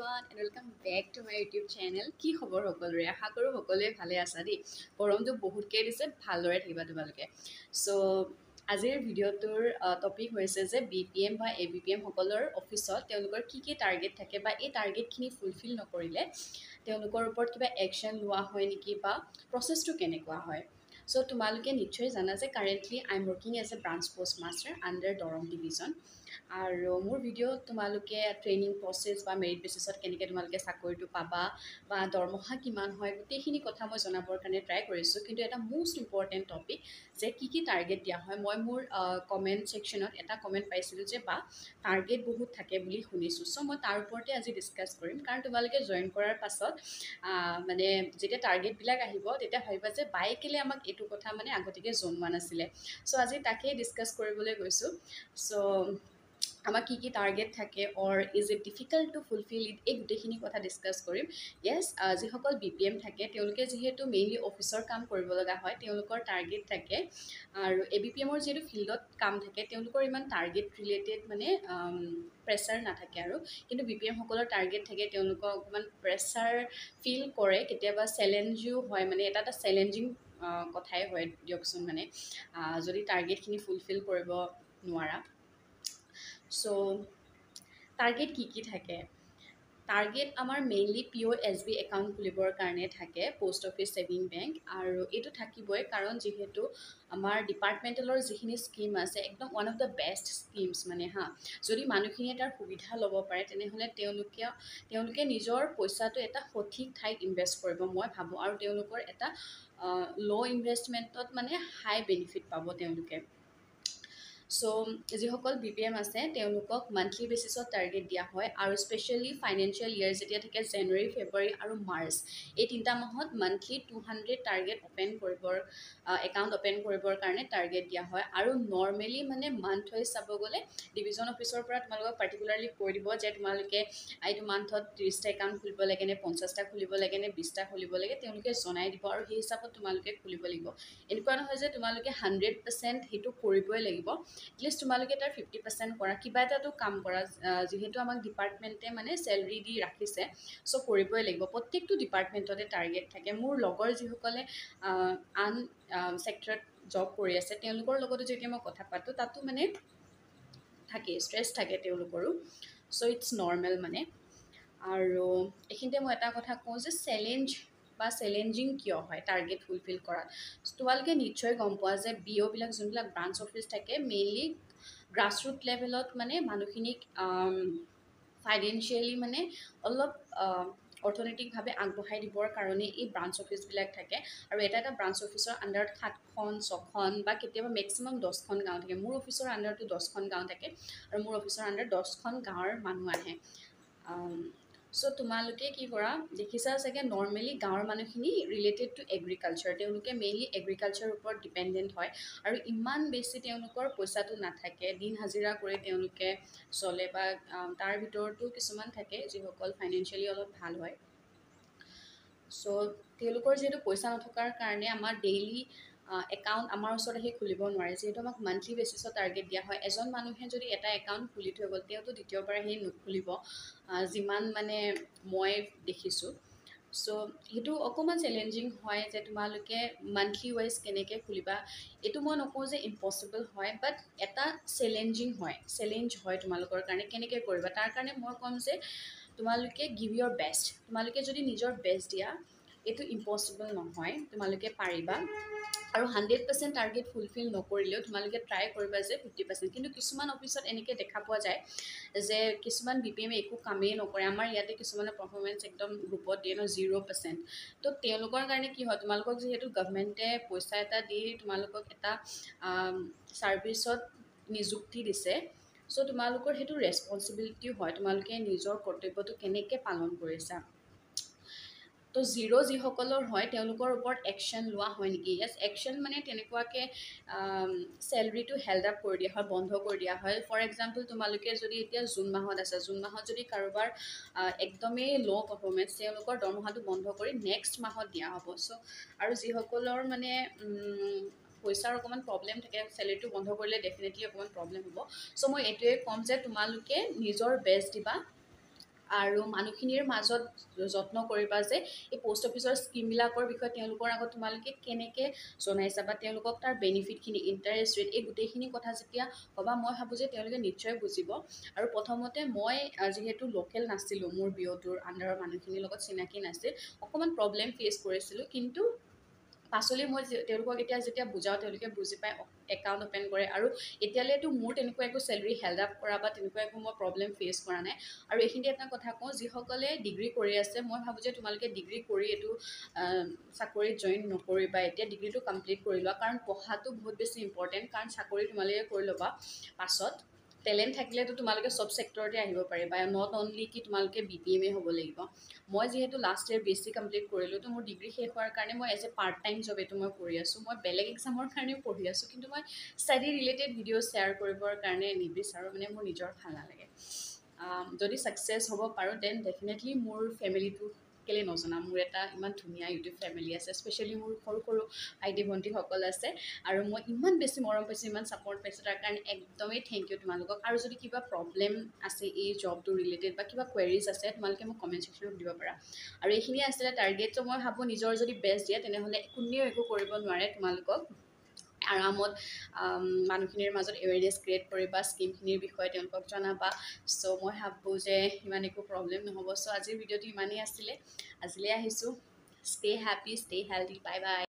everyone and welcome back to my YouTube channel. কি খবৰ সকলোৰে আশা কৰো সকলোৱে ভালে আছা দেই গৰমটো বহুতকৈ দিছে ভালদৰে থাকিবা তোমালোকে সো আজিৰ ভিডিঅ'টোৰ টপিক হৈছে যে বিপিএম বা এবিপিএম সকলৰ অফিসত তেওঁলোকৰ কি টাৰ্গেট থাকে বা এই টাৰ্গেটখিনি ফুলফিল নকৰিলে তেওঁলোকৰ ওপৰত কিবা একশন লোৱা হয় নেকি বা প্ৰসেসটো কেনেকুৱা হয় সো তোমালোকে নিশ্চয় জানা যে currently I am working as a branch post master under Darrang division আৰু মোৰ ভিডিঅ' তোমালোকে ট্ৰেইনিং প্ৰচেছ বা মেৰিট বেচিছত কেনেকৈ তোমালোকে চাকৰিটো পাবা বা দৰমহা কিমান হয় গোটেইখিনি কথা মই জনাবৰ কাৰণে ট্ৰাই কৰিছোঁ কিন্তু এটা মোষ্ট ইম্পৰ্টেণ্ট টপিক যে কি টাৰ্গেট দিয়া হয় মই মোৰ কমেণ্ট ছেকশ্যনত এটা কমেণ্ট পাইছিলোঁ যে বা টাৰ্গেট বহুত থাকে বুলি শুনিছোঁ চ' মই তাৰ ওপৰতে আজি ডিছকাছ কৰিম কাৰণ তোমালোকে জইন কৰাৰ পাছত মানে যেতিয়া টাৰ্গেটবিলাক আহিব তেতিয়া ভাবিবা যে বাই কেলৈ আমাক এইটো কথা মানে আগতীয়াকৈ জনোৱা নাছিলে চ' আজি তাকেই ডিছকাছ কৰিবলৈ গৈছোঁ চ' আমাৰ কি টাৰ্গেট থাকে or is it difficult to fulfil it এই গোটেইখিনি কথা ডিছকাছ কৰিম য়েছ যিসকল বিপিএম থাকে তেওঁলোকে যিহেতু মেইনলি অফিচৰ কাম কৰিব লগা হয় তেওঁলোকৰ টাৰ্গেট থাকে আৰু এবিপিএমৰ যিহেতু ফিল্ডত কাম থাকে তেওঁলোকৰ ইমান টাৰ্গেট ৰিলেটেড মানে প্ৰেছাৰ নাথাকে আৰু কিন্তু বিপিএমসকলৰ টাৰ্গেট থাকে তেওঁলোকক অকণমান প্ৰেছাৰ ফিল কৰে কেতিয়াবা চেলেঞ্জো হয় মানে এটা চেলেঞ্জিং কথাই হয় দিয়কচোন মানে যদি টাৰ্গেটখিনি ফুলফিল কৰিব নোৱাৰা সো টাৰ্গেট কি থাকে টাৰ্গেট আমাৰ মেইনলি POSB একাউণ্ট খুলিবৰ কাৰণে থাকে পোষ্ট অফিচ ছেভিং বেংক আৰু এইটো থাকিবই কাৰণ যিহেতু আমাৰ ডিপাৰ্টমেণ্টেলৰ যিখিনি স্কিম আছে একদম one of the best schemes মানে যদি মানুহখিনিয়ে তাৰ সুবিধা ল'ব পাৰে তেনেহ'লে তেওঁলোকে নিজৰ পইচাটো এটা সঠিক ঠাইত ইনভেষ্ট কৰিব মই ভাবোঁ আৰু তেওঁলোকৰ এটা ল' ইনভেষ্টমেণ্টত মানে হাই বেনিফিট পাব তেওঁলোকে সো যিসকল বিপিএম আছে তেওঁলোকক মান্থলি বেচিছত টাৰ্গেট দিয়া হয় আৰু স্পেচিয়েলি ফাইনেন্সিয়েল ইয়েৰ যেতিয়া থাকে জানুৱাৰী ফেব্ৰুৱাৰী আৰু মাৰ্চ এই তিনিটা মাহত মান্থলি 200 টাৰ্গেট একাউণ্ট অপেন কৰিবৰ কাৰণে টাৰ্গেট দিয়া হয় আৰু নৰ্মেলি মানে মান্থ ৱাইজ চাব গ'লে ডিভিজন অফিচৰ পৰা তোমালোকক পাৰ্টিকুলাৰলি কৈ দিব যে তোমালোকে এইটো মান্থত 30টা একাউণ্ট খুলিব লাগে নে 50টা খুলিব লাগে নে 20টা খুলিব লাগে তেওঁলোকে জনাই দিব আৰু সেই হিচাপত তোমালোকে খুলিব লাগিব এনেকুৱা নহয় যে তোমালোকে 100% সেইটো কৰিবই লাগিব এটলিষ্ট তোমালোকে তাৰ 50% কৰা কিবা এটাতো কাম কৰা যিহেতু আমাক ডিপাৰ্টমেণ্টে মানে চেলাৰি দি ৰাখিছে চ' কৰিবই লাগিব প্ৰত্যেকটো ডিপাৰ্টমেণ্টতে টাৰ্গেট থাকে মোৰ লগৰ যিসকলে আন ছেক্টৰত জব কৰি আছে তেওঁলোকৰ লগতো যেতিয়া মই কথা পাতোঁ তাতো মানে থাকে ষ্ট্ৰেছ থাকে তেওঁলোকৰো চ' ইটছ নৰ্মেল মানে আৰু এইখিনিতে মই এটা কথা কওঁ যে চেলেঞ্জিং কিয় হয় টাৰ্গেট ফুলফিল কৰাত তোমালোকে নিশ্চয় গম পোৱা যে বিঅ'বিলাক যোনবিলাক ব্ৰাঞ্চ অফিচ থাকে মেইনলি গ্ৰাছৰুট লেভেলত মানে মানুহখিনিক ফাইনেন্সিয়েলি মানে অলপ অৰ্থনৈতিকভাৱে আগবঢ়াই দিবৰ কাৰণে এই ব্ৰাঞ্চ অফিচবিলাক থাকে আৰু এটা ব্ৰাঞ্চ অফিচৰ আণ্ডাৰত 7খন 6খন বা কেতিয়াবা মেক্সিমাম 10খন গাঁও থাকে মোৰ অফিচৰ আণ্ডাৰতো 10খন গাঁও থাকে আৰু মোৰ অফিচৰ আণ্ডাৰত 10খন গাঁৱৰ মানুহ আহে চ' তোমালোকে কি কৰা দেখিছা চাগে নৰ্মেলি গাঁৱৰ মানুহখিনি ৰিলেটেড টু এগ্ৰিকালচাৰ তেওঁলোকে মেইনলি এগ্ৰিকালচাৰৰ ওপৰত ডিপেণ্ডেণ্ট হয় আৰু ইমান বেছি তেওঁলোকৰ পইচাটো নাথাকে দিন হাজিৰা কৰি তেওঁলোকে চলে বা তাৰ ভিতৰতো কিছুমান থাকে যিসকল ফাইনেন্সিয়েলি অলপ ভাল হয় চ' তেওঁলোকৰ যিহেতু পইচা নথকাৰ কাৰণে আমাৰ ডেইলি একাউণ্ট আমাৰ ওচৰত আহি খুলিব নোৱাৰে যিহেতু আমাক মান্থলি বেচিছত টাৰ্গেট দিয়া হয় এজন মানুহে যদি এটা একাউণ্ট খুলি থৈ গ'ল তেওঁতো দ্বিতীয়বাৰ আহি নুখুলিব যিমান মানে মই দেখিছোঁ চ' সেইটো অকণমান চেলেঞ্জিং হয় যে তোমালোকে মান্থলি ৱাইজ কেনেকৈ খুলিবা এইটো মই নকওঁ যে ইম্পচিবল হয় বাট এটা চেলেঞ্জ হয় তোমালোকৰ কাৰণে কেনেকৈ কৰিবা তাৰ কাৰণে মই ক'ম যে তোমালোকে গিভ ইয়'ৰ বেষ্ট তোমালোকে যদি নিজৰ বেষ্ট দিয়া এইটো ইম্পচিবল নহয় তোমালোকে পাৰিবা আৰু 100% টাৰ্গেট ফুলফিল নকৰিলেও তোমালোকে ট্ৰাই কৰিবা যে 50% কিন্তু কিছুমান অফিচত এনেকৈ দেখা পোৱা যায় যে কিছুমান বিপিএমে একো কামেই নকৰে আমাৰ ইয়াতে কিছুমানৰ পাৰফৰ্মেঞ্চ একদম গ্ৰুপত দিয়ে ন 0% তো তেওঁলোকৰ কাৰণে কি হয় তোমালোকক যিহেতু গভৰ্ণমেণ্টে পইচা এটা দি তোমালোকক এটা ছাৰ্ভিচত নিযুক্তি দিছে চ' তোমালোকৰ সেইটো ৰেছপনচিবিলিটিও হয় তোমালোকে নিজৰ কৰ্তব্যটো কেনেকৈ পালন কৰিছা তো যিসকলৰ হয় তেওঁলোকৰ ওপৰত একশ্যন লোৱা হয় নেকি য়েছ একশ্যন মানে তেনেকুৱাকৈ চেলাৰিটো হেল্ড আপ কৰি দিয়া হয় বন্ধ কৰি দিয়া হয় ফৰ এক্সাম্পল তোমালোকে যদি এতিয়া জুন মাহত আছে জুন মাহত যদি কাৰোবাৰ একদমেই ল' পাৰফৰ্মেঞ্চ তেওঁলোকৰ দৰমহাটো বন্ধ কৰি নেক্সট মাহত দিয়া হ'ব চ' আৰু যিসকলৰ মানে পইচাৰ অকণমান প্ৰব্লেম থাকে চেলাৰিটো বন্ধ কৰিলে ডেফিনেটলি অকণমান প্ৰব্লেম হ'ব চ' মই এইটোৱে ক'ম যে তোমালোকে নিজৰ বেষ্ট দিবা আৰু মানুহখিনিৰ মাজত যত্ন কৰিবা যে এই পোষ্ট অফিচৰ স্কিমবিলাকৰ বিষয়ে তেওঁলোকৰ আগত তোমালোকে কেনেকৈ জনাইছা বা তেওঁলোকক তাৰ বেনিফিটখিনি ইণ্টাৰেষ্ট ৰেট এই গোটেইখিনি কথা যেতিয়া ক'বা মই ভাবোঁ যে তেওঁলোকে নিশ্চয় বুজিব। আৰু প্ৰথমতে মই যিহেতু লোকেল নাছিলোঁ, মোৰ বিঅ'টোৰ আণ্ডাৰৰ মানুহখিনিৰ লগত চিনাকি নাছিল, অকণমান প্ৰব্লেম ফেচ কৰিছিলোঁ, কিন্তু পাছলৈ মই তেওঁলোকক এতিয়া যেতিয়া বুজাওঁ তেওঁলোকে বুজি পায়, একাউণ্ট অ'পেন কৰে। আৰু এতিয়ালৈতো মোৰ তেনেকুৱা একো চেলেৰি হেল্ড আপ কৰা বা তেনেকুৱা একো মই প্ৰব্লেম ফেচ কৰা নাই। আৰু এইখিনিতে এটা কথা কওঁ, যিসকলে ডিগ্ৰী কৰি আছে মই ভাবোঁ যে তোমালোকে ডিগ্ৰী কৰি এইটো চাকৰিত জইন নকৰিবা, এতিয়া ডিগ্ৰীটো কমপ্লিট কৰি লোৱা, কাৰণ পঢ়াটো বহুত বেছি ইম্পৰ্টেণ্ট। কাৰণ চাকৰি তোমালোকে কৰি ল'বা পাছত, টেলেণ্ট থাকিলেতো তোমালোকে চব ছেক্টৰতে আহিব পাৰিবা, নট অনলি কি তোমালোকে BPMA হ'ব লাগিব। মই যিহেতু লাষ্ট ইয়েৰ BSc কমপ্লিট কৰিলোঁ, তো মোৰ ডিগ্ৰী শেষ হোৱাৰ কাৰণে মই as a part time job এইটো মই কৰি আছোঁ। মই বেলেগ এক্সামৰ কাৰণেও পঢ়ি আছোঁ, কিন্তু মই ষ্টাডি ৰিলেটেড ভিডিঅ' শ্বেয়াৰ কৰিবৰ কাৰণে নিবিচাৰোঁ, মানে মোৰ নিজৰ ভাল নালাগে। যদি ছাকচেছ হ'ব পাৰোঁ দেন ডেফিনেটলি মোৰ ফেমিলিটো কেলৈ নজনাম, মোৰ এটা ইমান ধুনীয়া ইউটিউব ফেমিলি আছে, স্পেচিয়েলি মোৰ সৰু সৰু ভাইটি ভণ্টিসকল আছে, আৰু মই ইমান বেছি মৰম পাইছোঁ, ইমান ছাপৰ্ট পাইছোঁ, তাৰ কাৰণে একদমেই থেংক ইউ তোমালোকক। আৰু যদি কিবা প্ৰব্লেম আছে এই জবটো ৰিলেটেড বা কিবা কুৱেৰিজ আছে তোমালোকে মোক কমেণ্ট ছেকশ্যনত সুধিব পাৰা। আৰু এইখিনিয়ে আছিলে টাৰ্গেট। ত' মই ভাবোঁ নিজৰ যদি বেষ্ট দিয়ে তেনেহ'লে কোনেও একো কৰিব নোৱাৰে তোমালোকক আৰামত মানুহখিনিৰ মাজত এৱেৰনেছ ক্ৰিয়েট কৰিবা, স্কিমখিনিৰ বিষয়ে তেওঁলোকক জনাবা। চ' মই ভাবোঁ যে ইমান একো প্ৰব্লেম নহ'ব। চ' আজিৰ ভিডিঅ'টো ইমানেই আছিলে, আজিলৈ আহিছোঁ। Stay happy, stay healthy, bye bye.